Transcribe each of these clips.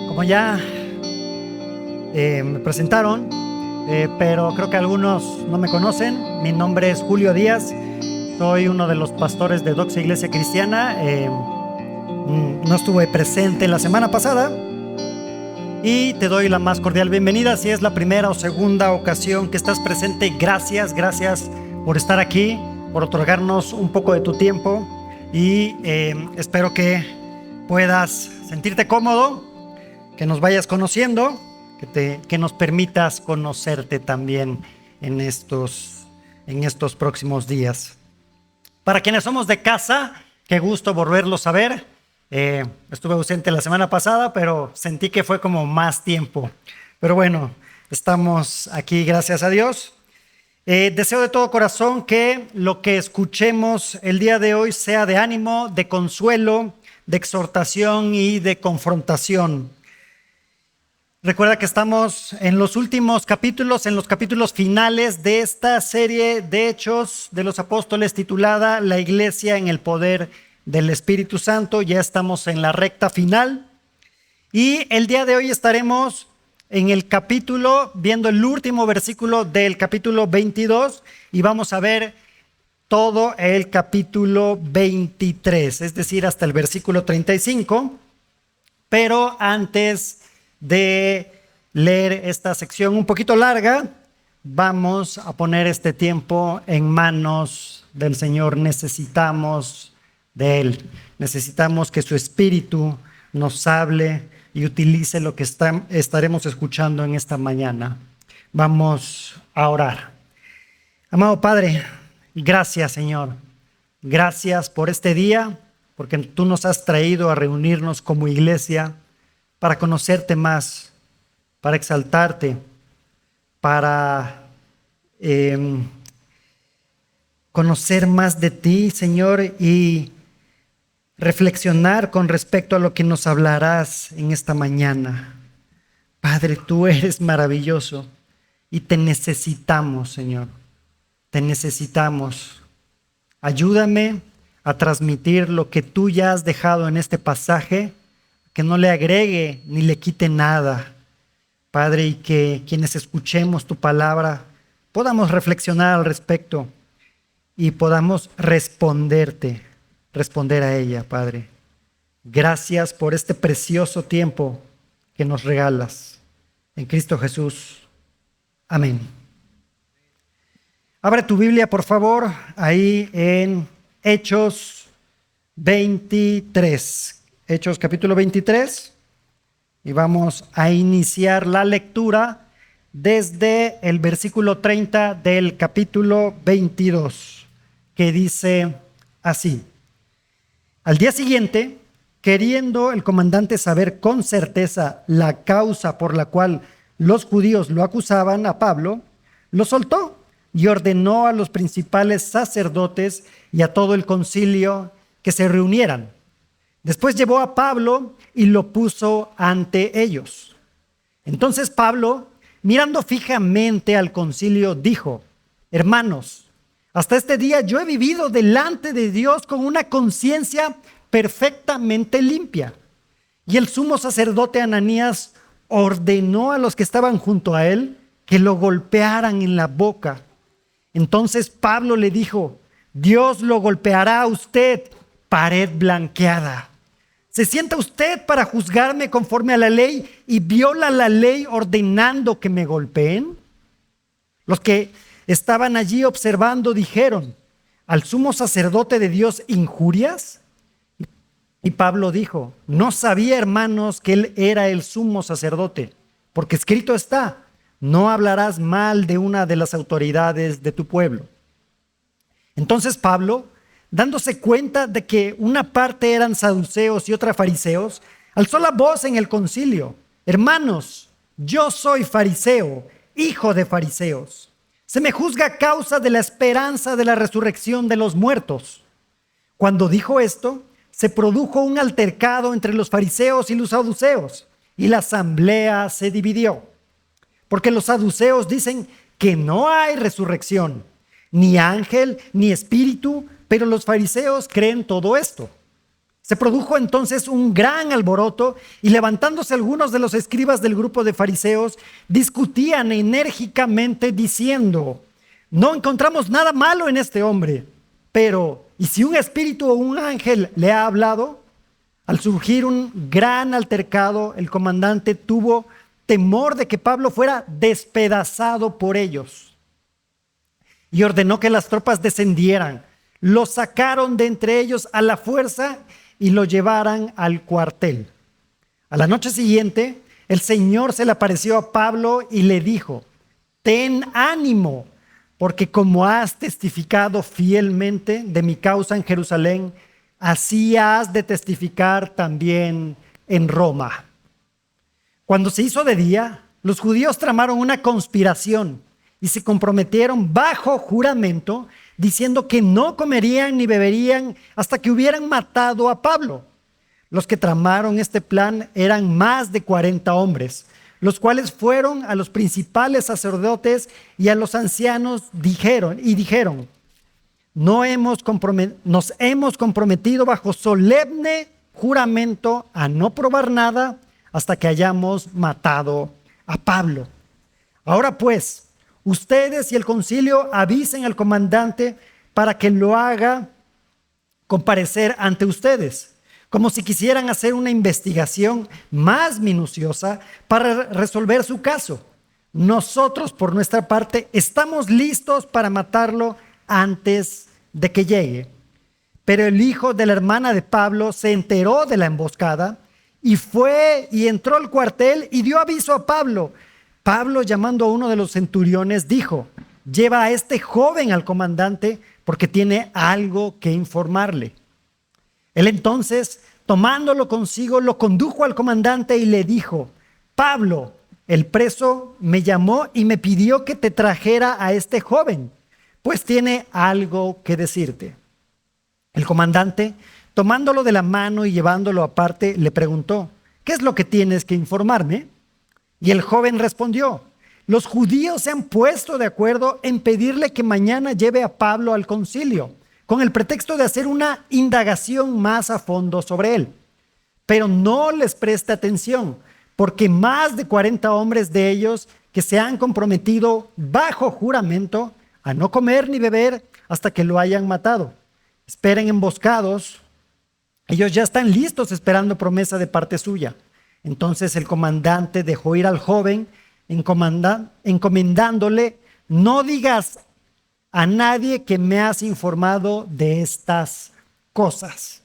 Como ya me presentaron, pero creo que algunos no me conocen. Mi nombre es Julio Díaz, soy uno de los pastores de Doxa Iglesia Cristiana. No estuve presente la semana pasada y te doy la más cordial bienvenida. Si es la primera o segunda ocasión que estás presente, gracias por estar aquí, por otorgarnos un poco de tu tiempo y espero que puedas sentirte cómodo, que nos vayas conociendo, que nos permitas conocerte también en estos próximos días. Para quienes somos de casa, qué gusto volverlos a ver. Estuve ausente la semana pasada, pero sentí que fue como más tiempo. Pero bueno, estamos aquí, gracias a Dios. Deseo de todo corazón que lo que escuchemos el día de hoy sea de ánimo, de consuelo, de exhortación y de confrontación. Recuerda que estamos en los últimos capítulos, en los capítulos finales de esta serie de Hechos de los Apóstoles titulada La Iglesia en el Poder del Espíritu Santo. Ya estamos en la recta final y el día de hoy estaremos en el capítulo, viendo el último versículo del capítulo 22 y vamos a ver todo el capítulo 23, es decir, hasta el versículo 35. Pero antes de leer esta sección un poquito larga, vamos a poner este tiempo en manos del Señor. Necesitamos de Él, necesitamos que su Espíritu nos hable y utilice lo que estaremos escuchando en esta mañana. Vamos a orar. Amado Padre, gracias Señor, gracias por este día, porque tú nos has traído a reunirnos como iglesia para conocerte más, para exaltarte, para conocer más de ti, Señor, y reflexionar con respecto a lo que nos hablarás en esta mañana. Padre, tú eres maravilloso y te necesitamos, Señor. Te necesitamos. Ayúdame a transmitir lo que tú ya has dejado en este pasaje, que no le agregue ni le quite nada, Padre, y que quienes escuchemos tu palabra podamos reflexionar al respecto y podamos responder a ella, Padre. Gracias por este precioso tiempo que nos regalas. En Cristo Jesús. Amén. Abre tu Biblia, por favor, ahí en Hechos 23. Hechos capítulo 23, y vamos a iniciar la lectura desde el versículo 30 del capítulo 22, que dice así: Al día siguiente, queriendo el comandante saber con certeza la causa por la cual los judíos lo acusaban a Pablo, lo soltó y ordenó a los principales sacerdotes y a todo el concilio que se reunieran. Después llevó a Pablo y lo puso ante ellos. Entonces Pablo, mirando fijamente al concilio, dijo: Hermanos, hasta este día yo he vivido delante de Dios con una conciencia perfectamente limpia. Y el sumo sacerdote Ananías ordenó a los que estaban junto a él que lo golpearan en la boca. Entonces Pablo le dijo: Dios lo golpeará a usted, pared blanqueada. ¿Se sienta usted para juzgarme conforme a la ley y viola la ley ordenando que me golpeen? Los que estaban allí observando dijeron: ¿al sumo sacerdote de Dios injurias? Y Pablo dijo: no sabía, hermanos, que él era el sumo sacerdote, porque escrito está: no hablarás mal de una de las autoridades de tu pueblo. Entonces Pablo, dándose cuenta de que una parte eran saduceos y otra fariseos, alzó la voz en el concilio: Hermanos, yo soy fariseo, hijo de fariseos. Se me juzga a causa de la esperanza de la resurrección de los muertos. Cuando dijo esto, se produjo un altercado entre los fariseos y los saduceos, y la asamblea se dividió. Porque los saduceos dicen que no hay resurrección, ni ángel, ni espíritu, pero los fariseos creen todo esto. Se produjo entonces un gran alboroto y levantándose algunos de los escribas del grupo de fariseos, discutían enérgicamente diciendo: no encontramos nada malo en este hombre, pero ¿y si un espíritu o un ángel le ha hablado? Al surgir un gran altercado, el comandante tuvo temor de que Pablo fuera despedazado por ellos y ordenó que las tropas descendieran, lo sacaron de entre ellos a la fuerza y lo llevaran al cuartel. A la noche siguiente, el Señor se le apareció a Pablo y le dijo: ten ánimo, porque como has testificado fielmente de mi causa en Jerusalén, así has de testificar también en Roma. Cuando se hizo de día, los judíos tramaron una conspiración y se comprometieron bajo juramento, diciendo que no comerían ni beberían hasta que hubieran matado a Pablo. Los que tramaron este plan eran más de 40 hombres, los cuales fueron a los principales sacerdotes y a los ancianos dijeron: nos hemos comprometido bajo solemne juramento a no probar nada hasta que hayamos matado a Pablo. Ahora pues, ustedes y el concilio avisen al comandante para que lo haga comparecer ante ustedes, como si quisieran hacer una investigación más minuciosa para resolver su caso. Nosotros, por nuestra parte, estamos listos para matarlo antes de que llegue. Pero el hijo de la hermana de Pablo se enteró de la emboscada y fue y entró al cuartel y dio aviso a Pablo. Pablo, llamando a uno de los centuriones, dijo: lleva a este joven al comandante porque tiene algo que informarle. Él entonces, tomándolo consigo, lo condujo al comandante y le dijo: Pablo, el preso me llamó y me pidió que te trajera a este joven, pues tiene algo que decirte. El comandante, tomándolo de la mano y llevándolo aparte, le preguntó: ¿qué es lo que tienes que informarme? Y el joven respondió: los judíos se han puesto de acuerdo en pedirle que mañana lleve a Pablo al concilio, con el pretexto de hacer una indagación más a fondo sobre él. Pero no les preste atención, porque más de 40 hombres de ellos que se han comprometido bajo juramento a no comer ni beber hasta que lo hayan matado. Esperen emboscados. Ellos ya están listos esperando promesa de parte suya. Entonces el comandante dejó ir al joven, encomendándole: no digas a nadie que me has informado de estas cosas.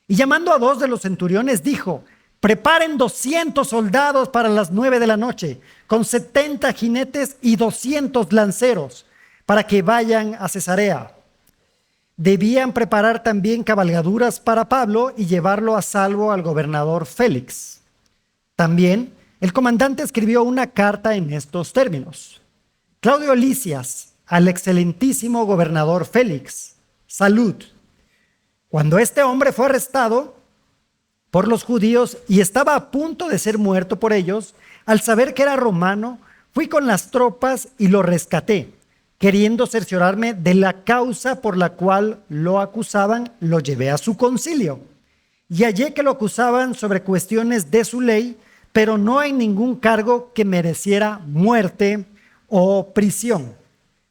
Y llamando a 2 de los centuriones dijo: preparen 200 soldados para las 9 de la noche, con 70 jinetes y 200 lanceros, para que vayan a Cesarea. Debían preparar también cabalgaduras para Pablo y llevarlo a salvo al gobernador Félix. También el comandante escribió una carta en estos términos: Claudio Lisias, al excelentísimo gobernador Félix, salud. Cuando este hombre fue arrestado por los judíos y estaba a punto de ser muerto por ellos, al saber que era romano, fui con las tropas y lo rescaté. Queriendo cerciorarme de la causa por la cual lo acusaban, lo llevé a su concilio. Y hallé que lo acusaban sobre cuestiones de su ley, pero no hay ningún cargo que mereciera muerte o prisión.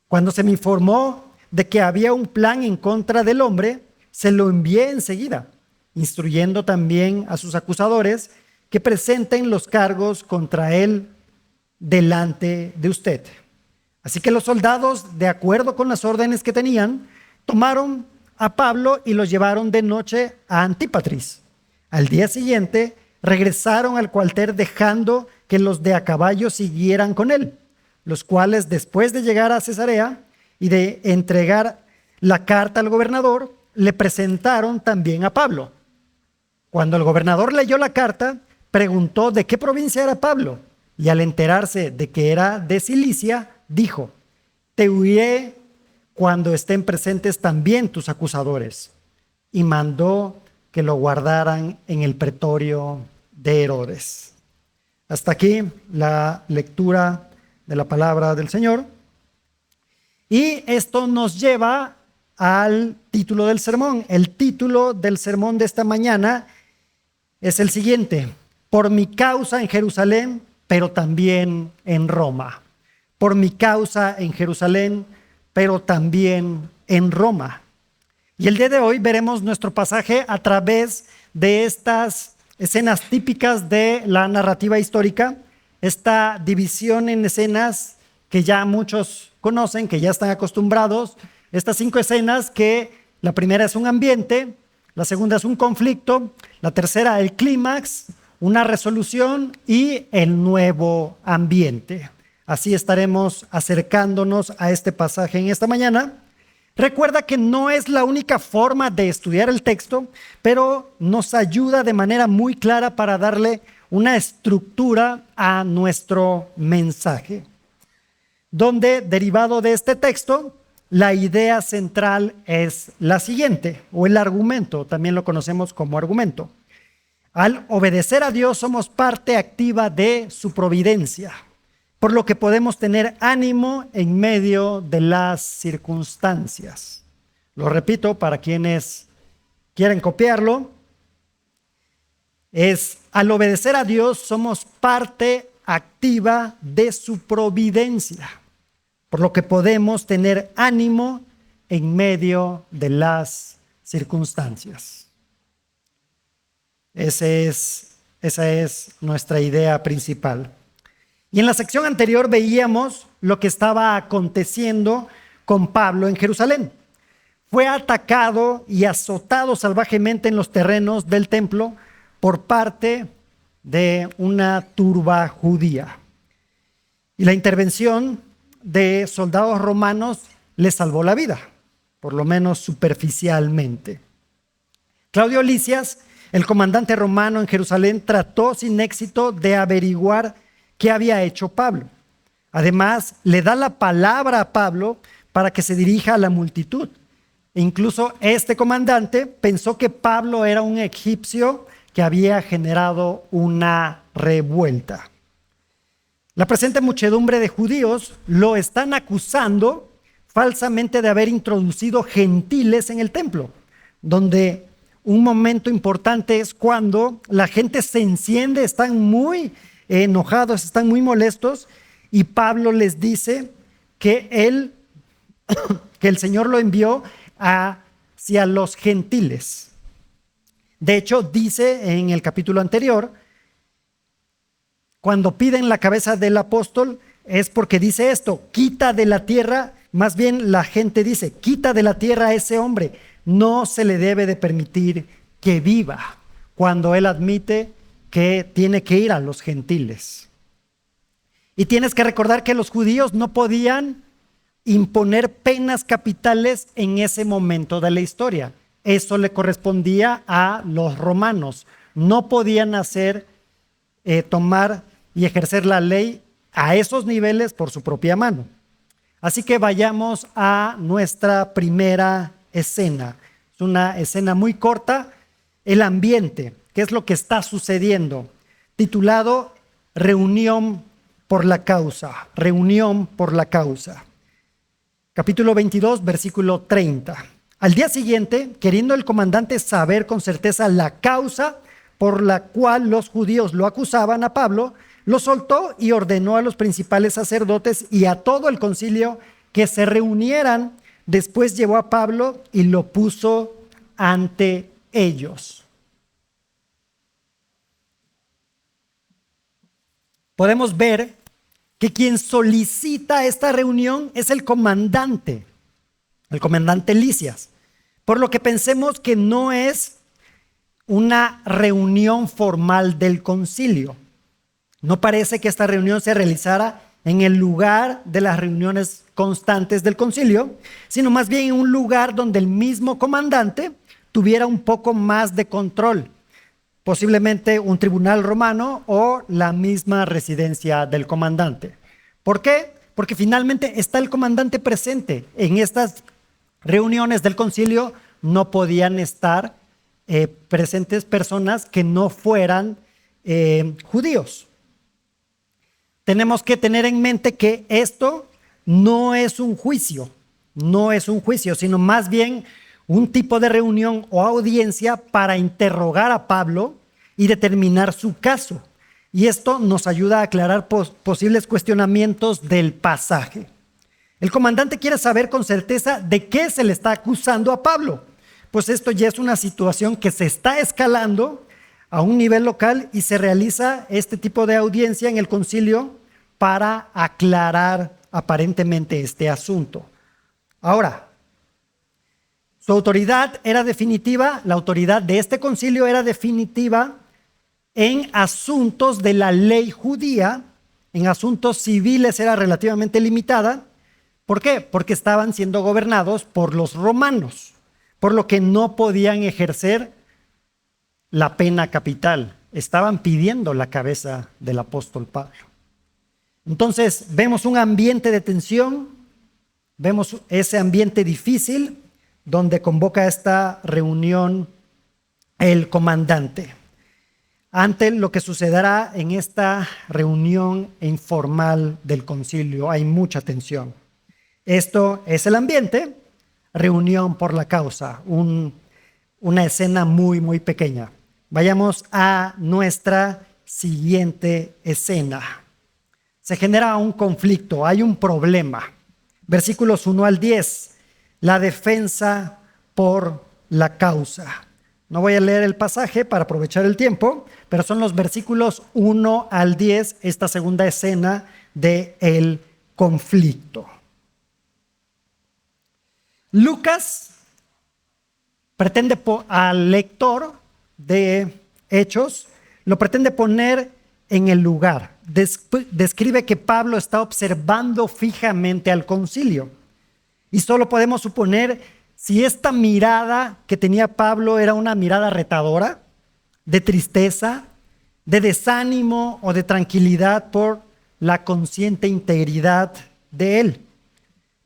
Cuando se me informó de que había un plan en contra del hombre, se lo envié enseguida, instruyendo también a sus acusadores que presenten los cargos contra él delante de usted. Así que los soldados, de acuerdo con las órdenes que tenían, tomaron a Pablo y lo llevaron de noche a Antípatris. Al día siguiente regresaron al cuartel dejando que los de a caballo siguieran con él, los cuales, después de llegar a Cesarea y de entregar la carta al gobernador, le presentaron también a Pablo. Cuando el gobernador leyó la carta, preguntó de qué provincia era Pablo, y al enterarse de que era de Cilicia, dijo: te huiré cuando estén presentes también tus acusadores. Y mandó que lo guardaran en el pretorio de Herodes. Hasta aquí la lectura de la palabra del Señor. Y esto nos lleva al título del sermón. El título del sermón de esta mañana es el siguiente: por mi causa en Jerusalén, pero también en Roma. Por mi causa en Jerusalén, pero también en Roma. Y el día de hoy veremos nuestro pasaje a través de estas escenas típicas de la narrativa histórica, esta división en escenas que ya muchos conocen, que ya están acostumbrados, estas 5 escenas que la primera es un ambiente, la segunda es un conflicto, la tercera el clímax, una resolución y el nuevo ambiente. Así estaremos acercándonos a este pasaje en esta mañana. Recuerda que no es la única forma de estudiar el texto, pero nos ayuda de manera muy clara para darle una estructura a nuestro mensaje, donde, derivado de este texto, la idea central es la siguiente, o el argumento, también lo conocemos como argumento. Al obedecer a Dios somos parte activa de su providencia, por lo que podemos tener ánimo en medio de las circunstancias. Lo repito para quienes quieren copiarlo. Al obedecer a Dios somos parte activa de su providencia, por lo que podemos tener ánimo en medio de las circunstancias. Esa es nuestra idea principal. Y en la sección anterior veíamos lo que estaba aconteciendo con Pablo en Jerusalén. Fue atacado y azotado salvajemente en los terrenos del templo por parte de una turba judía. Y la intervención de soldados romanos le salvó la vida, por lo menos superficialmente. Claudio Lisias, el comandante romano en Jerusalén, trató sin éxito de averiguar qué había hecho Pablo. Además, le da la palabra a Pablo para que se dirija a la multitud. E incluso este comandante pensó que Pablo era un egipcio que había generado una revuelta. La presente muchedumbre de judíos lo están acusando falsamente de haber introducido gentiles en el templo, donde un momento importante es cuando la gente se enciende, están muy enojados, están muy molestos, y Pablo les dice que el Señor lo envió hacia los gentiles. De hecho, dice en el capítulo anterior, cuando piden la cabeza del apóstol, es porque dice esto: quita de la tierra, más bien la gente dice, quita de la tierra a ese hombre, no se le debe de permitir que viva, cuando él admite que tiene que ir a los gentiles. Y tienes que recordar que los judíos no podían imponer penas capitales en ese momento de la historia. Eso le correspondía a los romanos. No podían tomar y ejercer la ley a esos niveles por su propia mano. Así que vayamos a nuestra primera escena. Es una escena muy corta. El ambiente, ¿qué es lo que está sucediendo? Titulado Reunión por la causa. Reunión por la causa. Capítulo 22, versículo 30. Al día siguiente, queriendo el comandante saber con certeza la causa por la cual los judíos lo acusaban a Pablo, lo soltó y ordenó a los principales sacerdotes y a todo el concilio que se reunieran. Después llevó a Pablo y lo puso ante ellos. Podemos ver que quien solicita esta reunión es el comandante Lisias, por lo que pensemos que no es una reunión formal del concilio. No parece que esta reunión se realizara en el lugar de las reuniones constantes del concilio, sino más bien en un lugar donde el mismo comandante tuviera un poco más de control, posiblemente un tribunal romano o la misma residencia del comandante. ¿Por qué? Porque finalmente está el comandante presente. En estas reuniones del concilio no podían estar presentes personas que no fueran judíos. Tenemos que tener en mente que esto no es un juicio, no es un juicio, sino más bien un tipo de reunión o audiencia para interrogar a Pablo y determinar su caso. Y esto nos ayuda a aclarar posibles cuestionamientos del pasaje. El comandante quiere saber con certeza de qué se le está acusando a Pablo, pues esto ya es una situación que se está escalando a un nivel local y se realiza este tipo de audiencia en el concilio para aclarar aparentemente este asunto. Ahora, su autoridad era definitiva, la autoridad de este concilio era definitiva en asuntos de la ley judía, en asuntos civiles era relativamente limitada. ¿Por qué? Porque estaban siendo gobernados por los romanos, por lo que no podían ejercer la pena capital. Estaban pidiendo la cabeza del apóstol Pablo. Entonces vemos un ambiente de tensión, vemos ese ambiente difícil donde convoca esta reunión el comandante. Ante lo que sucederá en esta reunión informal del concilio, hay mucha tensión. Esto es el ambiente, reunión por la causa, una escena muy, muy pequeña. Vayamos a nuestra siguiente escena. Se genera un conflicto, hay un problema. Versículos 1 al 10, la defensa por la causa. No voy a leer el pasaje para aprovechar el tiempo, pero son los versículos 1 al 10, esta segunda escena del conflicto. Lucas pretende al lector de Hechos, lo pretende poner en el lugar. Describe que Pablo está observando fijamente al concilio. Y solo podemos suponer si esta mirada que tenía Pablo era una mirada retadora, de tristeza, de desánimo o de tranquilidad por la consciente integridad de él.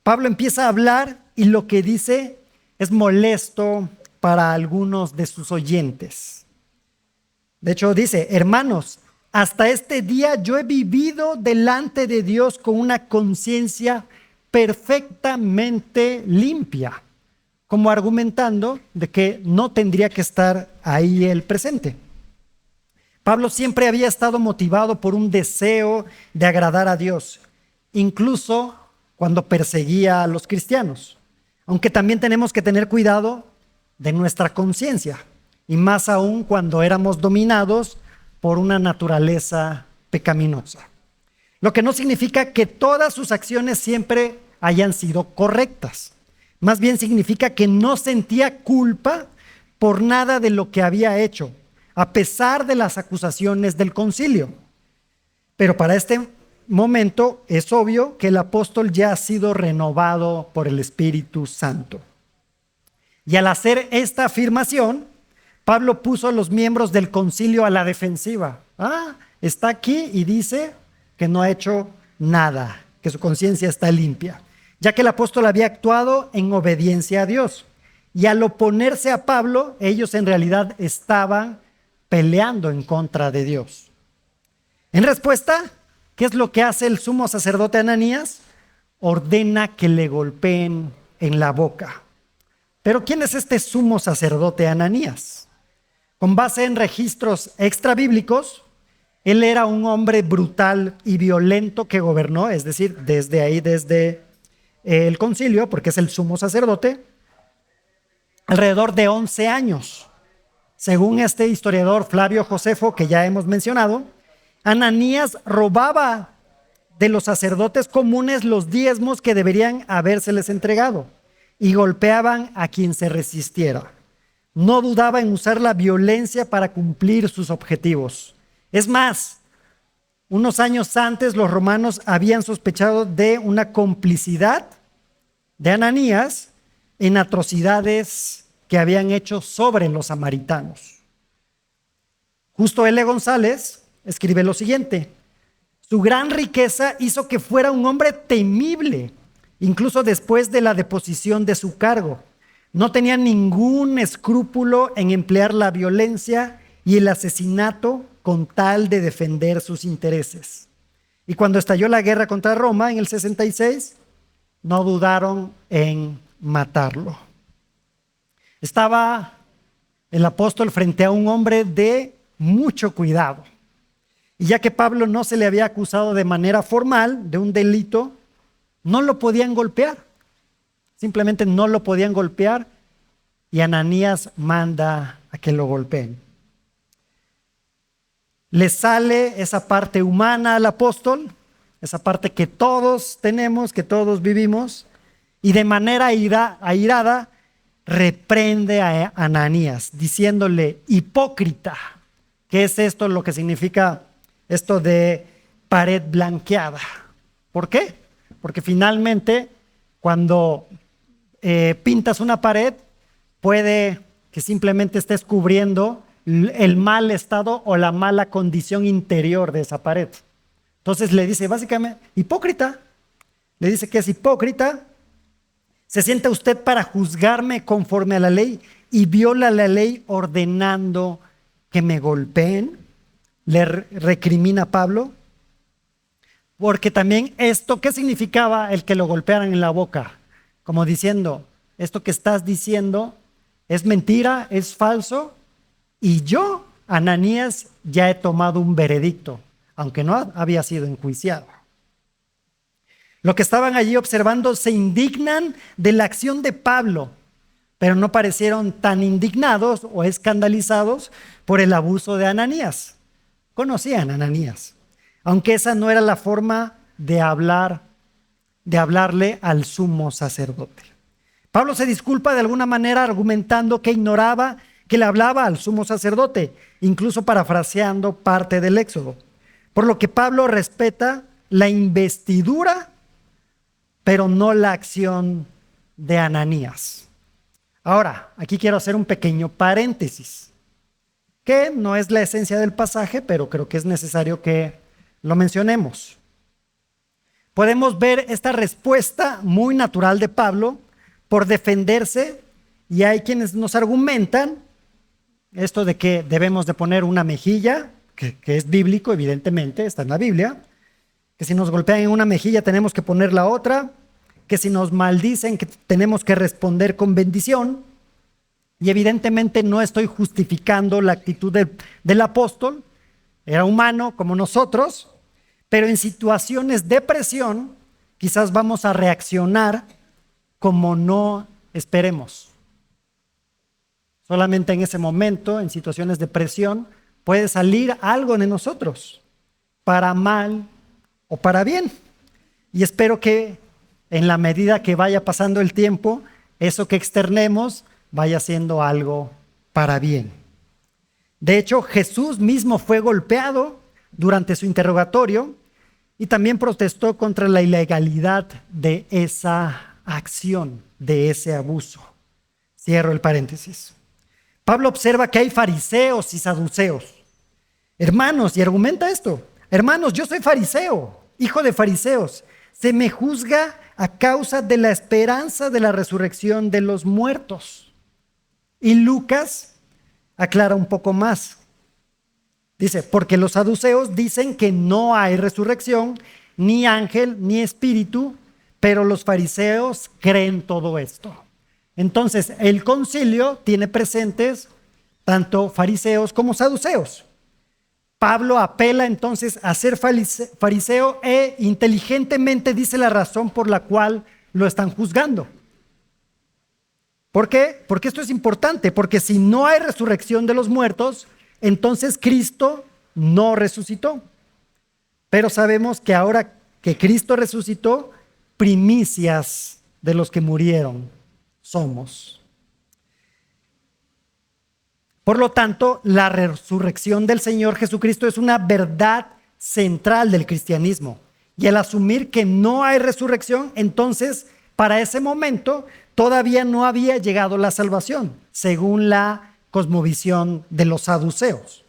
Pablo empieza a hablar y lo que dice es molesto para algunos de sus oyentes. De hecho dice: hermanos, hasta este día yo he vivido delante de Dios con una conciencia perfectamente limpia, como argumentando de que no tendría que estar ahí él presente. Pablo siempre había estado motivado por un deseo de agradar a Dios, incluso cuando perseguía a los cristianos. Aunque también tenemos que tener cuidado de nuestra conciencia, y más aún cuando éramos dominados por una naturaleza pecaminosa. Lo que no significa que todas sus acciones siempre hayan sido correctas. Más bien significa que no sentía culpa por nada de lo que había hecho, a pesar de las acusaciones del concilio. Pero para este momento es obvio que el apóstol ya ha sido renovado por el Espíritu Santo. Y al hacer esta afirmación, Pablo puso a los miembros del concilio a la defensiva. Está aquí y dice que no ha hecho nada, que su conciencia está limpia, ya que el apóstol había actuado en obediencia a Dios. Y al oponerse a Pablo, ellos en realidad estaban peleando en contra de Dios. En respuesta, ¿qué es lo que hace el sumo sacerdote Ananías? Ordena que le golpeen en la boca. Pero ¿quién es este sumo sacerdote Ananías? Con base en registros extrabíblicos, él era un hombre brutal y violento que gobernó, es decir, desde el concilio, porque es el sumo sacerdote, alrededor de 11 años. Según este historiador Flavio Josefo, que ya hemos mencionado, Ananías robaba de los sacerdotes comunes los diezmos que deberían habérseles entregado y golpeaban a quien se resistiera. No dudaba en usar la violencia para cumplir sus objetivos. Es más, unos años antes los romanos habían sospechado de una complicidad de Ananías en atrocidades que habían hecho sobre los samaritanos. Justo L. González escribe lo siguiente: su gran riqueza hizo que fuera un hombre temible, incluso después de la deposición de su cargo. No tenía ningún escrúpulo en emplear la violencia y el asesinato con tal de defender sus intereses. Y cuando estalló la guerra contra Roma en el 66, no dudaron en matarlo. Estaba el apóstol frente a un hombre de mucho cuidado. Y ya que Pablo no se le había acusado de manera formal de un delito, no lo podían golpear. Simplemente no lo podían golpear y Ananías manda a que lo golpeen. Le sale esa parte humana al apóstol, esa parte que todos tenemos, que todos vivimos, y de manera airada reprende a Ananías, diciéndole: hipócrita. ¿Qué es esto? Lo que significa esto de pared blanqueada. ¿Por qué? Porque finalmente cuando pintas una pared, puede que simplemente estés cubriendo el mal estado o la mala condición interior de esa pared. Entonces le dice básicamente, hipócrita. Le dice que es hipócrita. ¿Se sienta usted para juzgarme conforme a la ley y viola la ley ordenando que me golpeen? Le recrimina Pablo. Porque también esto, ¿qué significaba el que lo golpearan en la boca? Como diciendo, esto que estás diciendo es mentira, es falso, y yo, Ananías, ya he tomado un veredicto, aunque no había sido enjuiciado. Los que estaban allí observando se indignan de la acción de Pablo, pero no parecieron tan indignados o escandalizados por el abuso de Ananías. Conocían a Ananías, aunque esa no era la forma de hablarle al sumo sacerdote. Pablo se disculpa de alguna manera argumentando que ignoraba que le hablaba al sumo sacerdote, incluso parafraseando parte del Éxodo. Por lo que Pablo respeta la investidura, pero no la acción de Ananías. Ahora, aquí quiero hacer un pequeño paréntesis, que no es la esencia del pasaje, pero creo que es necesario que lo mencionemos. Podemos ver esta respuesta muy natural de Pablo por defenderse, y hay quienes nos argumentan esto de que debemos de poner una mejilla, que es bíblico, evidentemente, está en la Biblia, que si nos golpean en una mejilla tenemos que poner la otra, que si nos maldicen que tenemos que responder con bendición. Y evidentemente no estoy justificando la actitud del apóstol, era humano como nosotros, pero en situaciones de presión quizás vamos a reaccionar como no esperemos. Solamente en ese momento, en situaciones de presión, puede salir algo de nosotros, para mal o para bien. Y espero que en la medida que vaya pasando el tiempo, eso que externemos vaya siendo algo para bien. De hecho, Jesús mismo fue golpeado durante su interrogatorio y también protestó contra la ilegalidad de esa acción, de ese abuso. Cierro el paréntesis. Pablo observa que hay fariseos y saduceos. Hermanos, y argumenta esto: hermanos, yo soy fariseo, hijo de fariseos. Se me juzga a causa de la esperanza de la resurrección de los muertos. Y Lucas aclara un poco más. Dice, porque los saduceos dicen que no hay resurrección, ni ángel, ni espíritu, pero los fariseos creen todo esto. Entonces, el concilio tiene presentes tanto fariseos como saduceos. Pablo apela entonces a ser fariseo e inteligentemente dice la razón por la cual lo están juzgando. ¿Por qué? Porque esto es importante, porque si no hay resurrección de los muertos, entonces Cristo no resucitó. Pero sabemos que ahora que Cristo resucitó, primicias de los que murieron somos. Por lo tanto, la resurrección del Señor Jesucristo es una verdad central del cristianismo. Y al asumir que no hay resurrección, entonces, para ese momento, todavía no había llegado la salvación, según la cosmovisión de los saduceos.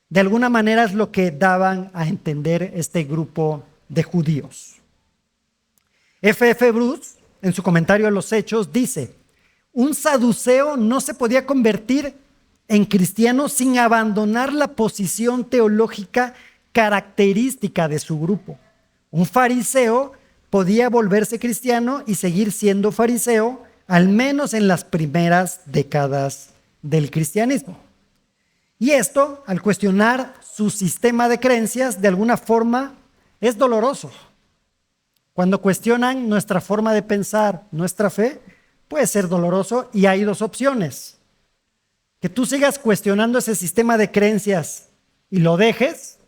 De alguna manera es lo que daban a entender este grupo de judíos. F.F. Bruce, en su comentario a los Hechos, dice: un saduceo no se podía convertir en cristiano sin abandonar la posición teológica característica de su grupo. Un fariseo podía volverse cristiano y seguir siendo fariseo, al menos en las primeras décadas del cristianismo. Y esto, al cuestionar su sistema de creencias, de alguna forma es doloroso. Cuando cuestionan nuestra forma de pensar, nuestra fe, puede ser doloroso y hay dos opciones. Que tú sigas cuestionando ese sistema de creencias y lo dejes,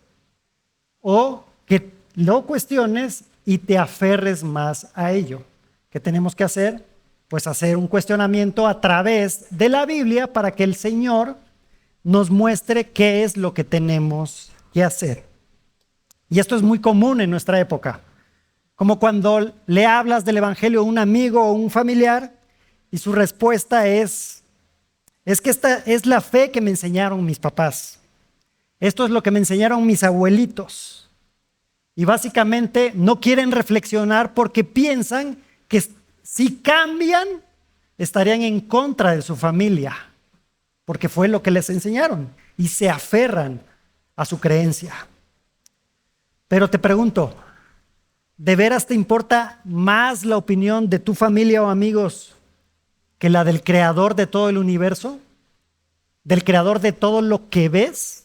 o que lo cuestiones y te aferres más a ello. ¿Qué tenemos que hacer? Pues hacer un cuestionamiento a través de la Biblia para que el Señor nos muestre qué es lo que tenemos que hacer. Y esto es muy común en nuestra época. Como cuando le hablas del Evangelio a un amigo o un familiar y su respuesta es que esta es la fe que me enseñaron mis papás. Esto es lo que me enseñaron mis abuelitos. Y básicamente no quieren reflexionar porque piensan que si cambian, estarían en contra de su familia, porque fue lo que les enseñaron y se aferran a su creencia. Pero te pregunto, ¿de veras te importa más la opinión de tu familia o amigos que la del creador de todo el universo? ¿Del creador de todo lo que ves?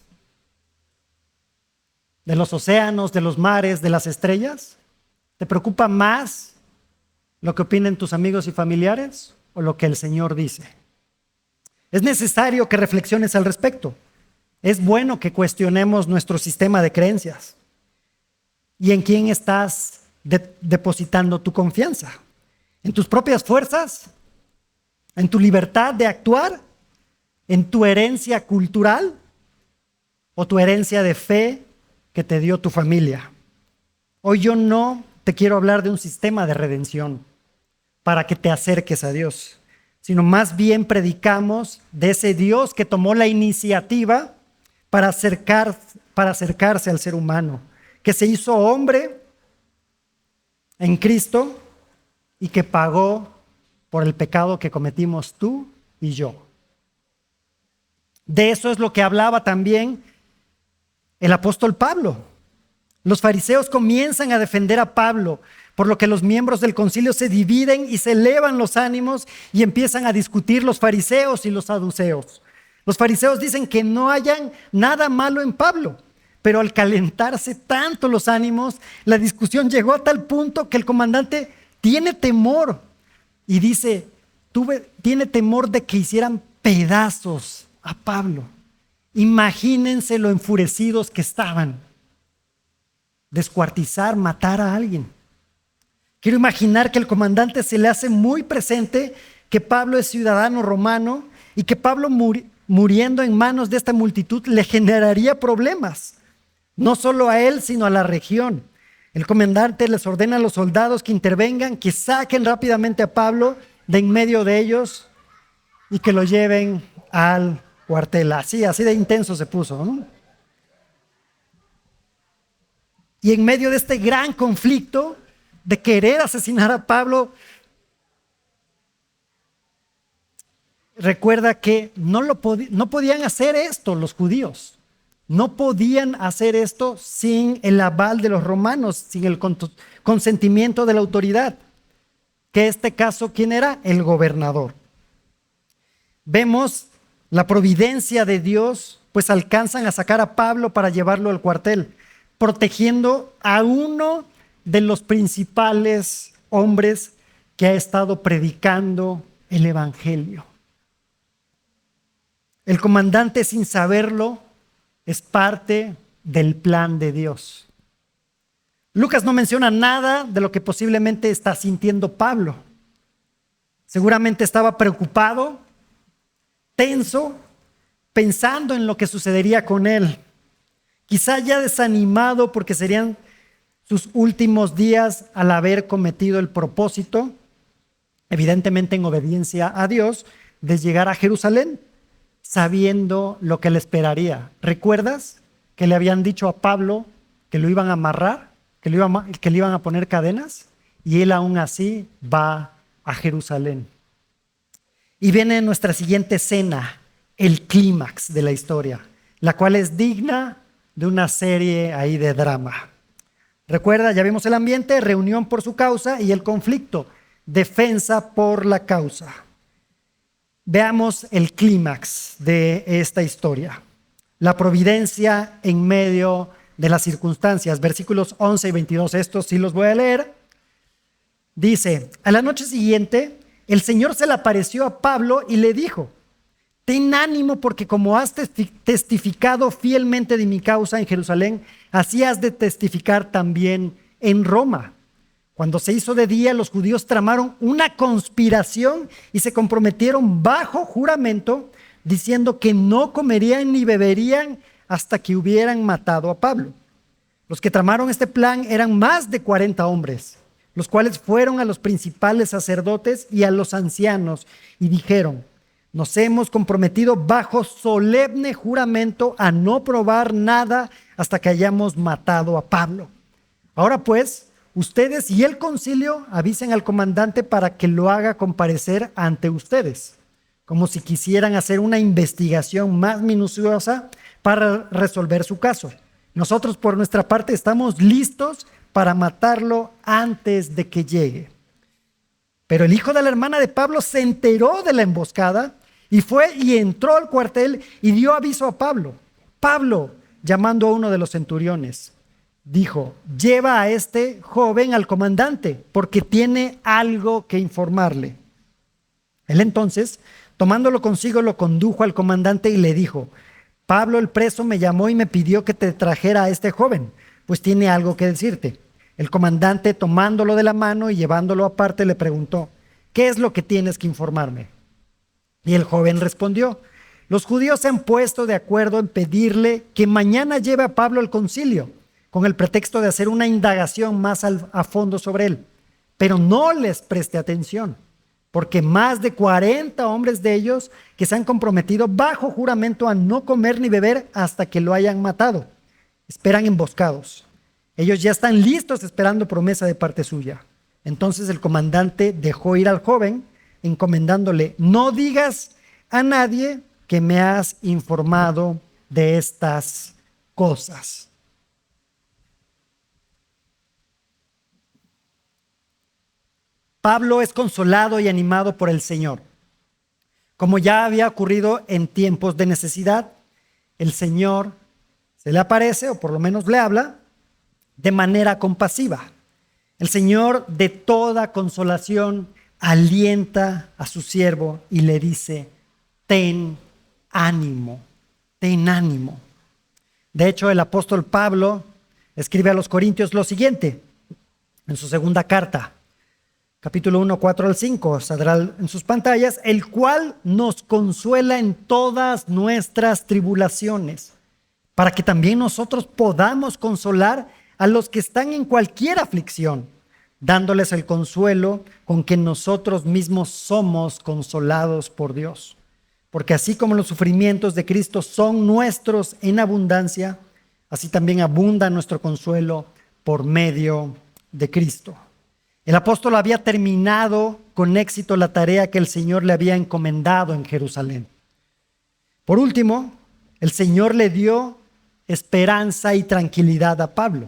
¿De los océanos, de los mares, de las estrellas? ¿Te preocupa más lo que opinen tus amigos y familiares o lo que el Señor dice? Es necesario que reflexiones al respecto. Es bueno que cuestionemos nuestro sistema de creencias. ¿Y en quién estás depositando tu confianza? ¿En tus propias fuerzas? ¿En tu libertad de actuar? ¿En tu herencia cultural? ¿O tu herencia de fe que te dio tu familia? Hoy yo no te quiero hablar de un sistema de redención para que te acerques a Dios, sino más bien predicamos de ese Dios que tomó la iniciativa para acercarse al ser humano, que se hizo hombre en Cristo y que pagó por el pecado que cometimos tú y yo. De eso es lo que hablaba también el apóstol Pablo. Los fariseos comienzan a defender a Pablo, por lo que los miembros del concilio se dividen y se elevan los ánimos y empiezan a discutir los fariseos y los saduceos. Los fariseos dicen que no hayan nada malo en Pablo, pero al calentarse tanto los ánimos, la discusión llegó a tal punto que el comandante tiene temor y dice, tiene temor de que hicieran pedazos a Pablo. Imagínense lo enfurecidos que estaban. Descuartizar, matar a alguien. Quiero imaginar que el comandante se le hace muy presente que Pablo es ciudadano romano y que Pablo muriendo en manos de esta multitud le generaría problemas, no solo a él, sino a la región. El comandante les ordena a los soldados que intervengan, que saquen rápidamente a Pablo de en medio de ellos y que lo lleven al cuartel. Así de intenso se puso, ¿no? Y en medio de este gran conflicto de querer asesinar a Pablo, recuerda que no podían hacer esto los judíos. No podían hacer esto sin el aval de los romanos, sin el consentimiento de la autoridad. Que este caso, ¿quién era? El gobernador. Vemos la providencia de Dios, pues alcanzan a sacar a Pablo para llevarlo al cuartel, protegiendo a uno de los principales hombres que ha estado predicando el evangelio. El comandante, sin saberlo, es parte del plan de Dios. Lucas no menciona nada de lo que posiblemente está sintiendo Pablo. Seguramente estaba preocupado, tenso, pensando en lo que sucedería con él. Quizá ya desanimado porque serían sus últimos días al haber cometido el propósito, evidentemente en obediencia a Dios, de llegar a Jerusalén, sabiendo lo que le esperaría. ¿Recuerdas que le habían dicho a Pablo que lo iban a amarrar, que le iban a poner cadenas? Y él aún así va a Jerusalén. Y viene nuestra siguiente escena, el clímax de la historia, la cual es digna de una serie ahí de drama. Recuerda, ya vimos el ambiente, reunión por su causa y el conflicto, defensa por la causa. Veamos el clímax de esta historia. La providencia en medio de las circunstancias. Versículos 11 y 22, estos sí los voy a leer. Dice, a la noche siguiente, el Señor se le apareció a Pablo y le dijo, ten ánimo porque como has testificado fielmente de mi causa en Jerusalén, así has de testificar también en Roma. Cuando se hizo de día, los judíos tramaron una conspiración y se comprometieron bajo juramento, diciendo que no comerían ni beberían hasta que hubieran matado a Pablo. Los que tramaron este plan eran más de 40 hombres, los cuales fueron a los principales sacerdotes y a los ancianos y dijeron, nos hemos comprometido bajo solemne juramento a no probar nada hasta que hayamos matado a Pablo. Ahora pues, ustedes y el concilio avisen al comandante para que lo haga comparecer ante ustedes, como si quisieran hacer una investigación más minuciosa para resolver su caso. Nosotros por nuestra parte estamos listos para matarlo antes de que llegue. Pero el hijo de la hermana de Pablo se enteró de la emboscada y fue y entró al cuartel y dio aviso a Pablo. Pablo, llamando a uno de los centuriones, dijo, lleva a este joven al comandante porque tiene algo que informarle. Él entonces, tomándolo consigo, lo condujo al comandante y le dijo, Pablo el preso me llamó y me pidió que te trajera a este joven, pues tiene algo que decirte. El comandante, tomándolo de la mano y llevándolo aparte, le preguntó, ¿qué es lo que tienes que informarme? Y el joven respondió, los judíos se han puesto de acuerdo en pedirle que mañana lleve a Pablo al concilio, con el pretexto de hacer una indagación más a fondo sobre él, pero no les preste atención, porque más de 40 hombres de ellos que se han comprometido bajo juramento a no comer ni beber hasta que lo hayan matado, esperan emboscados. Ellos ya están listos esperando promesa de parte suya. Entonces el comandante dejó ir al joven, encomendándole, no digas a nadie que me has informado de estas cosas. Pablo es consolado y animado por el Señor. Como ya había ocurrido en tiempos de necesidad, el Señor se le aparece, o por lo menos le habla, de manera compasiva. El Señor de toda consolación alienta a su siervo y le dice, ten ánimo, ten ánimo. De hecho, el apóstol Pablo escribe a los Corintios lo siguiente, en su segunda carta, capítulo 1, 4 al 5, saldrá en sus pantallas, el cual nos consuela en todas nuestras tribulaciones, para que también nosotros podamos consolar a los que están en cualquier aflicción, dándoles el consuelo con que nosotros mismos somos consolados por Dios. Porque así como los sufrimientos de Cristo son nuestros en abundancia, así también abunda nuestro consuelo por medio de Cristo. El apóstol había terminado con éxito la tarea que el Señor le había encomendado en Jerusalén. Por último, el Señor le dio esperanza y tranquilidad a Pablo,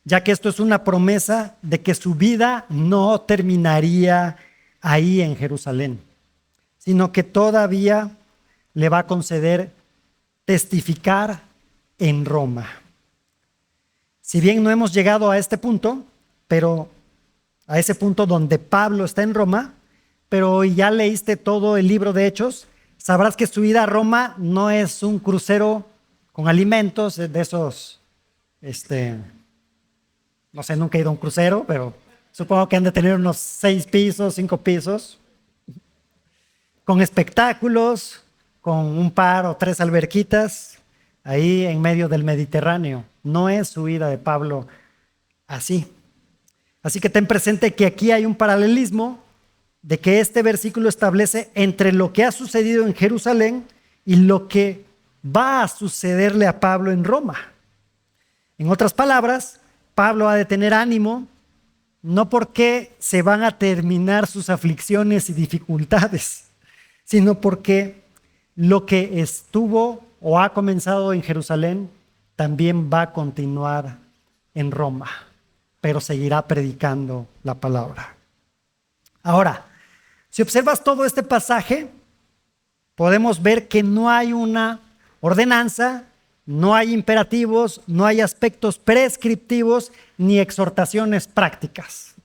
ya que esto es una promesa de que su vida no terminaría ahí en Jerusalén, sino que todavía le va a conceder testificar en Roma. Si bien no hemos llegado a este punto, pero a ese punto donde Pablo está en Roma, pero ya leíste todo el libro de Hechos, sabrás que su ida a Roma no es un crucero con alimentos de esos, no sé, nunca he ido a un crucero, pero supongo que han de tener unos 6 pisos, 5 pisos, con espectáculos, con un par o 3 alberquitas, ahí en medio del Mediterráneo. No es su ida de Pablo así. Así que ten presente que aquí hay un paralelismo de que este versículo establece entre lo que ha sucedido en Jerusalén y lo que va a sucederle a Pablo en Roma. En otras palabras, Pablo ha de tener ánimo, no porque se van a terminar sus aflicciones y dificultades, sino porque lo que estuvo o ha comenzado en Jerusalén también va a continuar en Roma, pero seguirá predicando la palabra. Ahora, si observas todo este pasaje, podemos ver que no hay una ordenanza, no hay imperativos, no hay aspectos prescriptivos ni exhortaciones prácticas.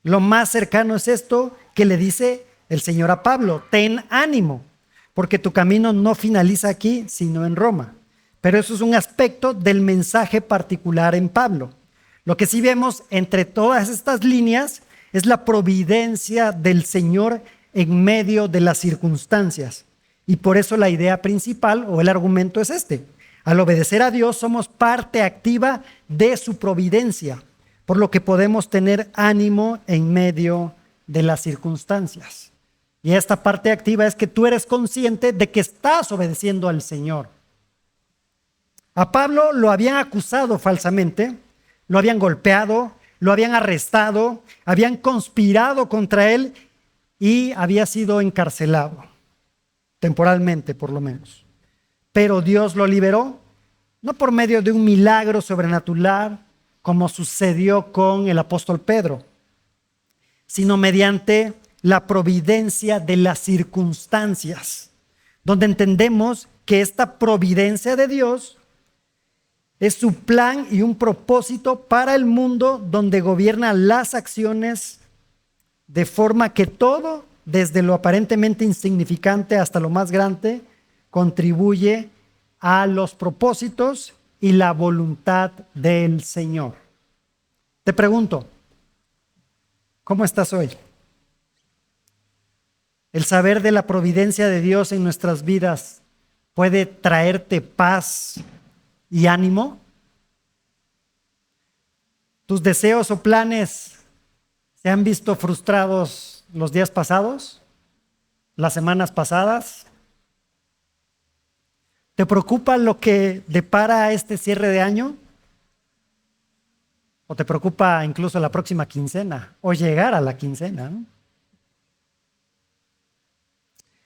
Lo más cercano es esto que le dice el Señor a Pablo: ten ánimo, porque tu camino no finaliza aquí, sino en Roma. Pero eso es un aspecto del mensaje particular en Pablo. Lo que sí vemos entre todas estas líneas es la providencia del Señor en medio de las circunstancias. Y por eso la idea principal o el argumento es este: al obedecer a Dios somos parte activa de su providencia, por lo que podemos tener ánimo en medio de las circunstancias. Y esta parte activa es que tú eres consciente de que estás obedeciendo al Señor. A Pablo lo habían acusado falsamente, lo habían golpeado, lo habían arrestado, habían conspirado contra él y había sido encarcelado, temporalmente por lo menos. Pero Dios lo liberó, no por medio de un milagro sobrenatural, como sucedió con el apóstol Pedro, sino mediante la providencia de las circunstancias, donde entendemos que esta providencia de Dios es su plan y un propósito para el mundo, donde gobierna las acciones de forma que todo, desde lo aparentemente insignificante hasta lo más grande, contribuye a los propósitos y la voluntad del Señor. Te pregunto, ¿cómo estás hoy? ¿El saber de la providencia de Dios en nuestras vidas puede traerte paz y ánimo? ¿Tus deseos o planes se han visto frustrados los días pasados, las semanas pasadas? ¿Te preocupa lo que depara este cierre de año? ¿O te preocupa incluso la próxima quincena o llegar a la quincena, ¿no?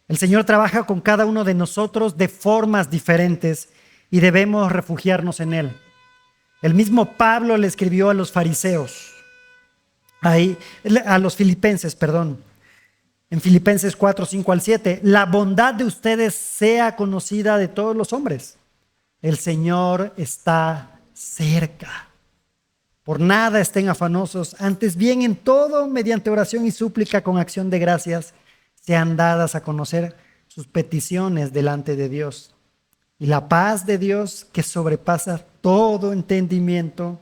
El Señor trabaja con cada uno de nosotros de formas diferentes y debemos refugiarnos en Él. El mismo Pablo le escribió a los fariseos, a los filipenses, perdón, en Filipenses 4, 5 al 7, la bondad de ustedes sea conocida de todos los hombres. El Señor está cerca. Por nada estén afanosos, antes bien en todo, mediante oración y súplica con acción de gracias, sean dadas a conocer sus peticiones delante de Dios. Y la paz de Dios, que sobrepasa todo entendimiento,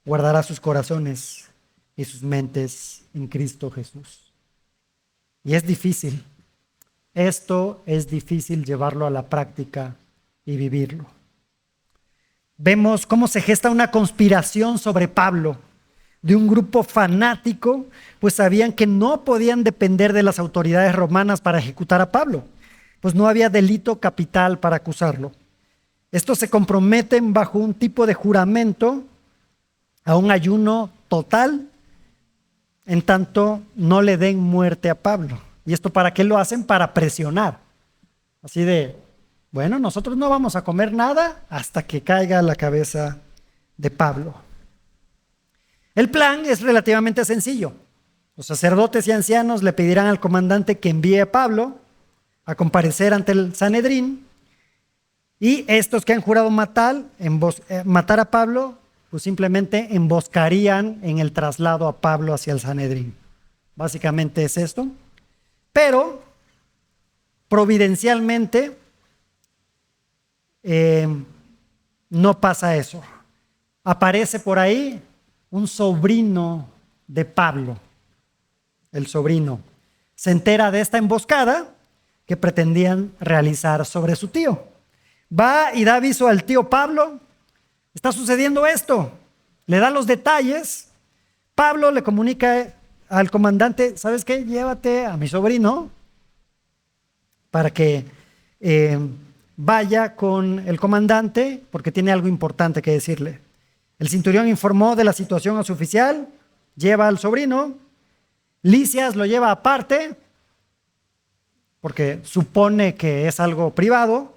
guardará sus corazones y sus mentes en Cristo Jesús. Y es difícil. Esto es difícil llevarlo a la práctica y vivirlo. Vemos cómo se gesta una conspiración sobre Pablo de un grupo fanático, pues sabían que no podían depender de las autoridades romanas para ejecutar a Pablo, pues no había delito capital para acusarlo. Estos se comprometen bajo un tipo de juramento a un ayuno total, en tanto no le den muerte a Pablo. ¿Y esto para qué lo hacen? Para presionar. Así de, bueno, nosotros no vamos a comer nada hasta que caiga la cabeza de Pablo. El plan es relativamente sencillo. Los sacerdotes y ancianos le pedirán al comandante que envíe a Pablo a comparecer ante el Sanedrín, y estos que han jurado matar a Pablo, pues simplemente emboscarían en el traslado a Pablo hacia el Sanedrín. Básicamente es esto. Pero providencialmente no pasa eso. Aparece por ahí un sobrino de Pablo, el sobrino. Se entera de esta emboscada que pretendían realizar sobre su tío. Va y da aviso al tío Pablo: está sucediendo esto. Le da los detalles. Pablo le comunica al comandante: ¿sabes qué? Llévate a mi sobrino para que vaya con el comandante, porque tiene algo importante que decirle. El centurión informó de la situación a su oficial, lleva al sobrino. Lisias lo lleva aparte, porque supone que es algo privado,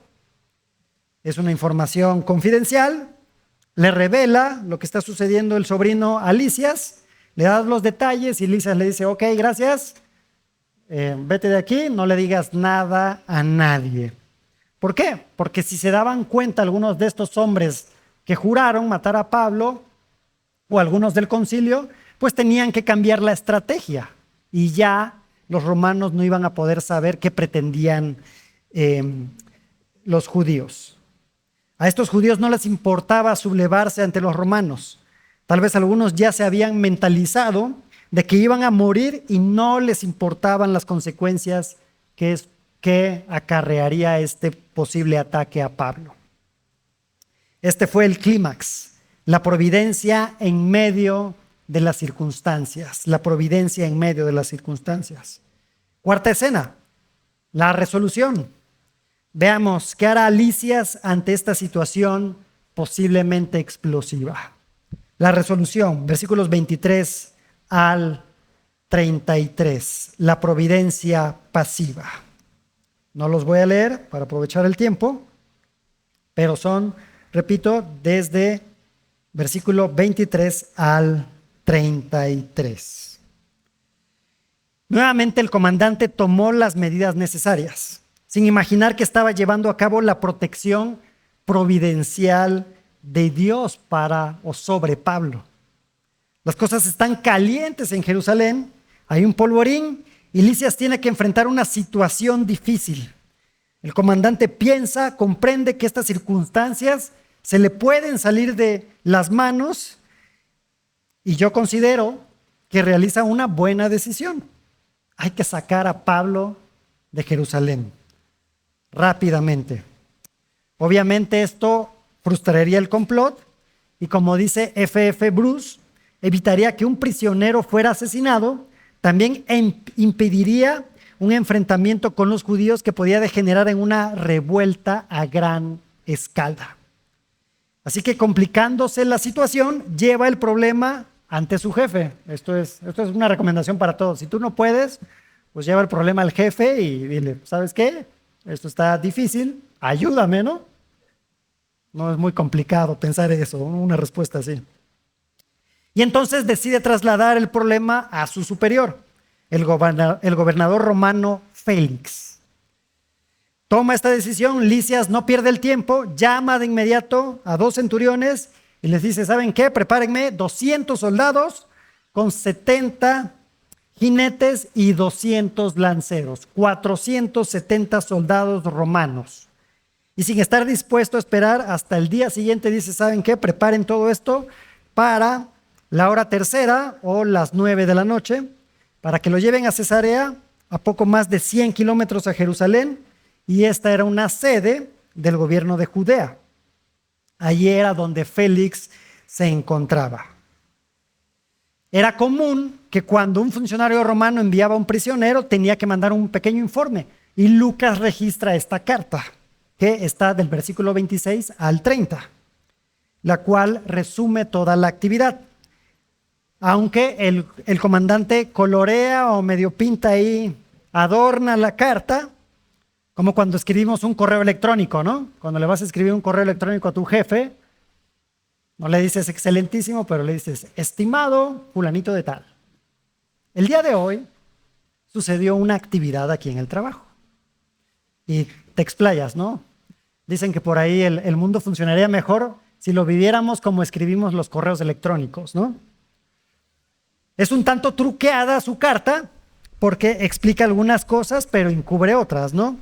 es una información confidencial. le revela lo que está sucediendo el sobrino a Lisias, le da los detalles y Lisias le dice, ok, gracias, vete de aquí, no le digas nada a nadie. ¿Por qué? Porque si se daban cuenta algunos de estos hombres que juraron matar a Pablo o algunos del concilio, pues tenían que cambiar la estrategia y ya los romanos no iban a poder saber qué pretendían los judíos. A estos judíos no les importaba sublevarse ante los romanos. Tal vez algunos ya se habían mentalizado de que iban a morir y no les importaban las consecuencias que acarrearía este posible ataque a Pablo. Este fue el clímax, la providencia en medio de las circunstancias, la providencia en medio de las circunstancias. Cuarta escena, la resolución. Veamos qué hará Lisias ante esta situación posiblemente explosiva. La resolución, versículos 23 al 33, la providencia pasiva. No los voy a leer para aprovechar el tiempo, pero son, repito, desde versículo 23 al 33. Nuevamente el comandante tomó las medidas necesarias, sin imaginar que estaba llevando a cabo la protección providencial de Dios para o sobre Pablo. Las cosas están calientes en Jerusalén, hay un polvorín y Lisias tiene que enfrentar una situación difícil. El comandante piensa, comprende que estas circunstancias se le pueden salir de las manos y yo considero que realiza una buena decisión. Hay que sacar a Pablo de Jerusalén rápidamente. Obviamente esto frustraría el complot y, como dice F.F. Bruce, evitaría que un prisionero fuera asesinado, también impediría un enfrentamiento con los judíos que podía degenerar en una revuelta a gran escala. Así que, complicándose la situación, lleva el problema ante su jefe. Esto es una recomendación para todos. Si tú no puedes, pues lleva el problema al jefe y dile, ¿sabes qué? Esto está difícil, ayúdame, ¿no? No es muy complicado pensar eso, una respuesta así. Y entonces decide trasladar el problema a su superior, el gobernador romano Félix. Toma esta decisión, Lisias no pierde el tiempo, llama de inmediato a 2 centuriones y les dice, ¿saben qué? Prepárenme 200 soldados con 70 jinetes y 200 lanceros, 470 soldados romanos. Y sin estar dispuesto a esperar hasta el día siguiente, dice, ¿saben qué? Preparen todo esto para la hora tercera o las 9 de la noche, para que lo lleven a Cesarea, a poco más de 100 kilómetros a Jerusalén, y esta era una sede del gobierno de Judea. Allí era donde Félix se encontraba. Era común que cuando un funcionario romano enviaba a un prisionero, tenía que mandar un pequeño informe, y Lucas registra esta carta, que está del versículo 26 al 30, la cual resume toda la actividad. Aunque el comandante colorea o medio pinta ahí, adorna la carta, como cuando escribimos un correo electrónico, ¿no? Cuando le vas a escribir un correo electrónico a tu jefe, no le dices excelentísimo, pero le dices estimado fulanito de tal. El día de hoy sucedió una actividad aquí en el trabajo y te explayas, ¿no? Dicen que por ahí el mundo funcionaría mejor si lo viviéramos como escribimos los correos electrónicos, ¿no? Es un tanto truqueada su carta porque explica algunas cosas, pero encubre otras, ¿no?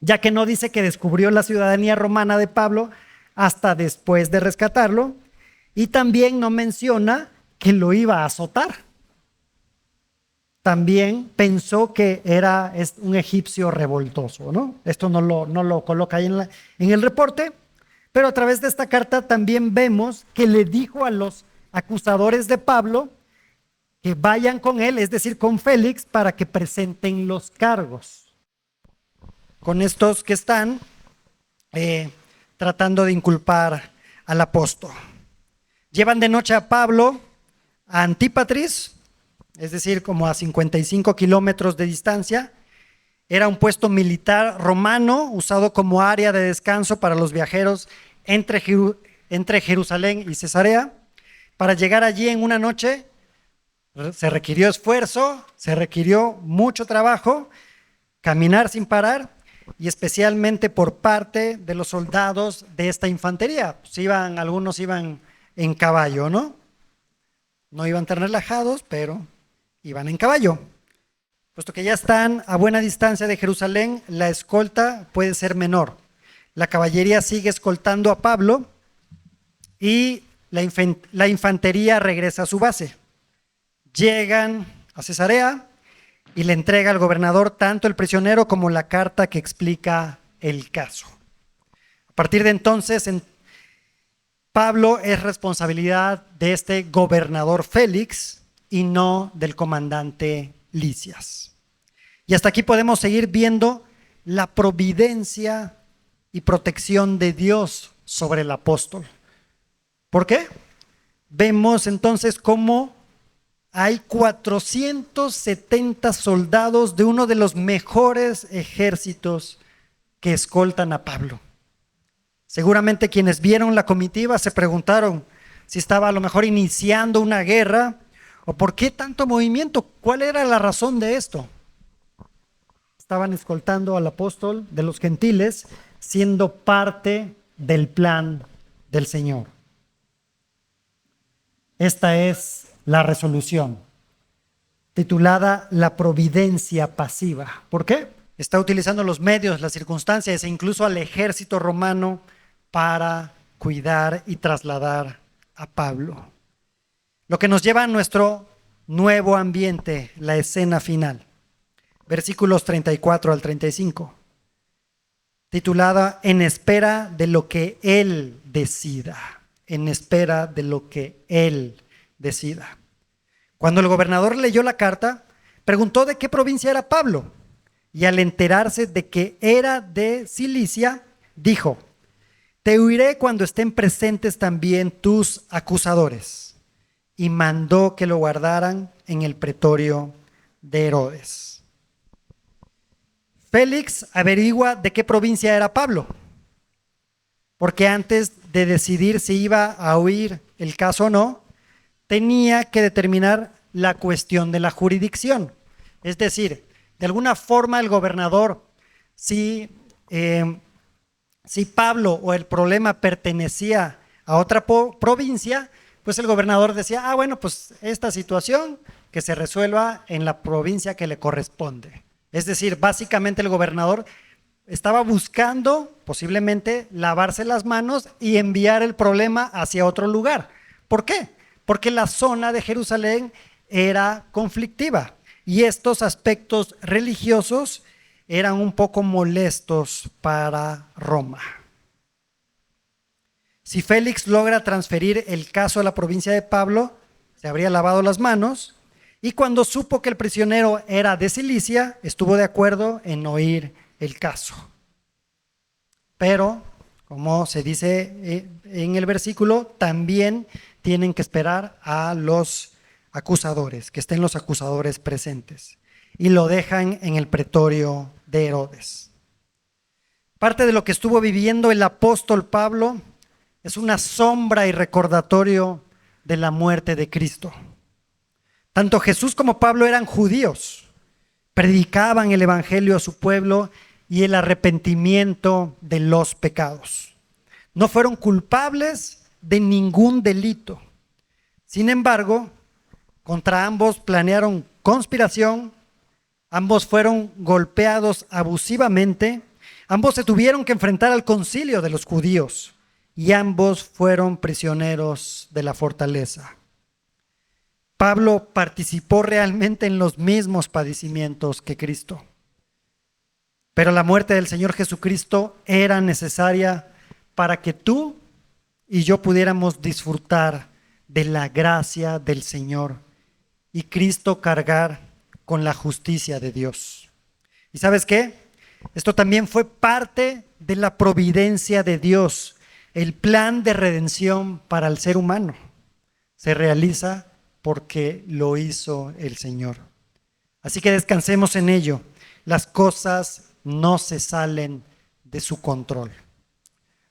Ya que no dice que descubrió la ciudadanía romana de Pablo hasta después de rescatarlo, y también no menciona que lo iba a azotar. También pensó que era un egipcio revoltoso, ¿no? Esto no lo coloca ahí en el reporte, pero a través de esta carta también vemos que le dijo a los acusadores de Pablo que vayan con él, es decir, con Félix, para que presenten los cargos. Con estos que están tratando de inculpar al apóstol. Llevan de noche a Pablo a Antípatris, es decir, como a 55 kilómetros de distancia. Era un puesto militar romano usado como área de descanso para los viajeros entre entre Jerusalén y Cesarea. Para llegar allí en una noche se requirió esfuerzo, se requirió mucho trabajo, caminar sin parar, y especialmente por parte de los soldados de esta infantería. Pues algunos iban en caballo, ¿no? No iban tan relajados, pero iban en caballo. Puesto que ya están a buena distancia de Jerusalén, la escolta puede ser menor. La caballería sigue escoltando a Pablo y la infantería regresa a su base. Llegan a Cesarea y le entrega al gobernador tanto el prisionero como la carta que explica el caso. A partir de entonces, Pablo es responsabilidad de este gobernador Félix y no del comandante Lisias. Y hasta aquí podemos seguir viendo la providencia y protección de Dios sobre el apóstol. ¿Por qué? Vemos entonces cómo hay 470 soldados de uno de los mejores ejércitos que escoltan a Pablo. Seguramente quienes vieron la comitiva se preguntaron si estaba a lo mejor iniciando una guerra o por qué tanto movimiento, cuál era la razón de esto. Estaban escoltando al apóstol de los gentiles, siendo parte del plan del Señor. Esta es la resolución, titulada La providencia pasiva. ¿Por qué? Está utilizando los medios, las circunstancias e incluso al ejército romano para cuidar y trasladar a Pablo. Lo que nos lleva a nuestro nuevo ambiente, la escena final. Versículos 34 al 35. Titulada En espera de lo que Él decida. En espera de lo que Él decida. Cuando el gobernador leyó la carta, preguntó de qué provincia era Pablo. Y al enterarse de que era de Cilicia, dijo: Te oiré cuando estén presentes también tus acusadores. Y mandó que lo guardaran en el pretorio de Herodes. Félix averigua de qué provincia era Pablo, porque antes de decidir si iba a oír el caso o no, tenía que determinar la cuestión de la jurisdicción. Es decir, de alguna forma el gobernador, si Pablo o el problema pertenecía a otra provincia, pues el gobernador decía, bueno, pues esta situación que se resuelva en la provincia que le corresponde. Es decir, básicamente el gobernador estaba buscando posiblemente lavarse las manos y enviar el problema hacia otro lugar. ¿Por qué? Porque la zona de Jerusalén era conflictiva y estos aspectos religiosos eran un poco molestos para Roma. Si Félix logra transferir el caso a la provincia de Pablo, se habría lavado las manos, y cuando supo que el prisionero era de Cilicia, estuvo de acuerdo en oír el caso. Pero, como se dice en el versículo, también tienen que esperar a los acusadores, que estén los acusadores presentes, y lo dejan en el pretorio de Herodes. Parte de lo que estuvo viviendo el apóstol Pablo es una sombra y recordatorio de la muerte de Cristo. Tanto Jesús como Pablo eran judíos, predicaban el evangelio a su pueblo y el arrepentimiento de los pecados. No fueron culpables de ningún delito. Sin embargo, contra ambos planearon conspiración, ambos fueron golpeados abusivamente, ambos se tuvieron que enfrentar al concilio de los judíos y ambos fueron prisioneros de la fortaleza. Pablo participó realmente en los mismos padecimientos que Cristo. Pero la muerte del Señor Jesucristo era necesaria para que tú y yo pudiéramos disfrutar de la gracia del Señor y Cristo cargar con la justicia de Dios. ¿Y sabes qué? Esto también fue parte de la providencia de Dios. El plan de redención para el ser humano se realiza porque lo hizo el Señor. Así que descansemos en ello. Las cosas no se salen de su control.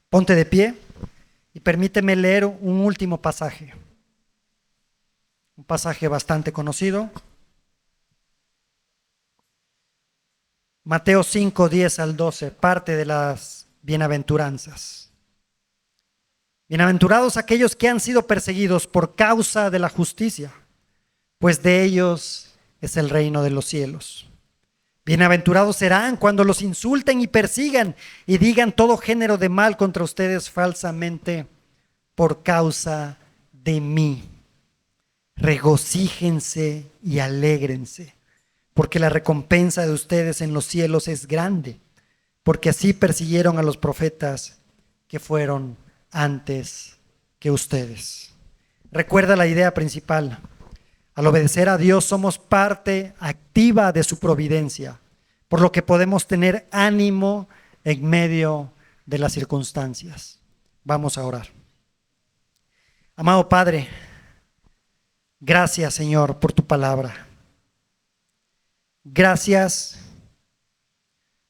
Ponte de pie Y permíteme leer un último pasaje. Un pasaje bastante conocido. Mateo 5, 10 al 12, parte de las bienaventuranzas. Bienaventurados aquellos que han sido perseguidos por causa de la justicia, pues de ellos es el reino de los cielos. Bienaventurados serán cuando los insulten y persigan y digan todo género de mal contra ustedes falsamente por causa de mí. Regocíjense y alégrense, porque la recompensa de ustedes en los cielos es grande, porque así persiguieron a los profetas que fueron antes que ustedes. Recuerda la idea principal. Al obedecer a Dios somos parte activa de su providencia, por lo que podemos tener ánimo en medio de las circunstancias. Vamos a orar. Amado Padre, gracias, Señor, por tu palabra. Gracias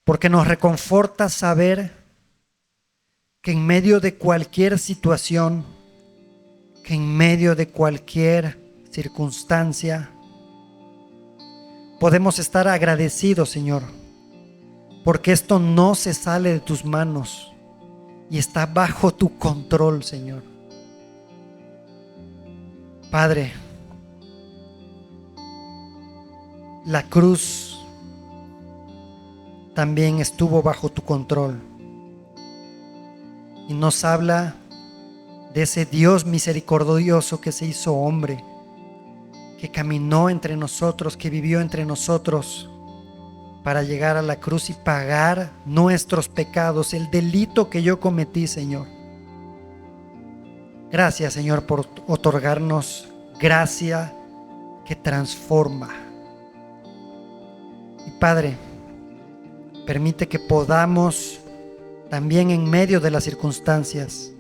porque nos reconforta saber que en medio de cualquier situación, que en medio de cualquier circunstancia, podemos estar agradecidos, Señor, porque esto no se sale de tus manos y está bajo tu control, Señor. Padre, la cruz también estuvo bajo tu control y nos habla de ese Dios misericordioso que se hizo hombre, que caminó entre nosotros, que vivió entre nosotros para llegar a la cruz y pagar nuestros pecados, el delito que yo cometí, Señor. Gracias, Señor, por otorgarnos gracia que transforma. Y Padre, permite que podamos también en medio de las circunstancias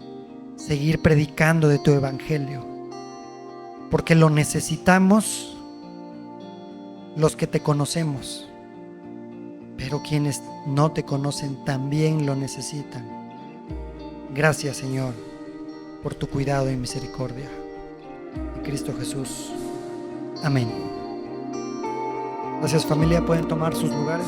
seguir predicando de tu evangelio, porque lo necesitamos los que te conocemos, pero quienes no te conocen también lo necesitan. Gracias, Señor, por tu cuidado y misericordia. En Cristo Jesús. Amén. Gracias, familia. Pueden tomar sus lugares.